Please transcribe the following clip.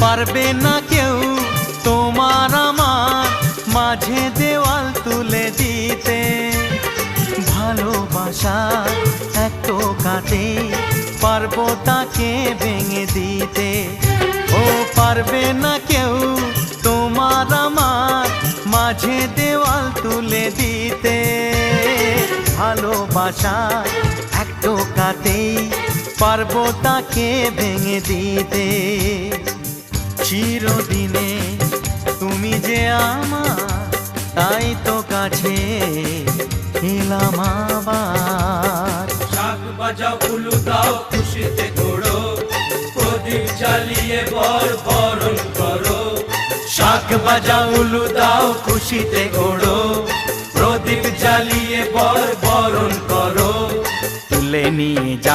পারবে না কেউ তোমার আমার মাঝে দেওয়াল তুলে দিতে। ভালোবাসা এক টোকাতে পারবো তাকে ভেঙে দিতে। ও পারবে না কেউ তোমার আমার মাঝে দেওয়াল তুলে দিতে। ভালোবাসা এক টোকাতেই পারবো তাকে ভেঙে দিতে। চিরদিনে তুমি যে আমার, তাই তো কাছে এলাম আবার। শাক বাজাও উলু দাও খুশিতে ঘোড়ো, প্রদীপ জ্বালিয়ে বরণ করো। শাক বাজাও উলু দাও খুশিতে ঘোড়ো, প্রদীপ জ্বালিয়ে বরণ করো। তুলে নিয়ে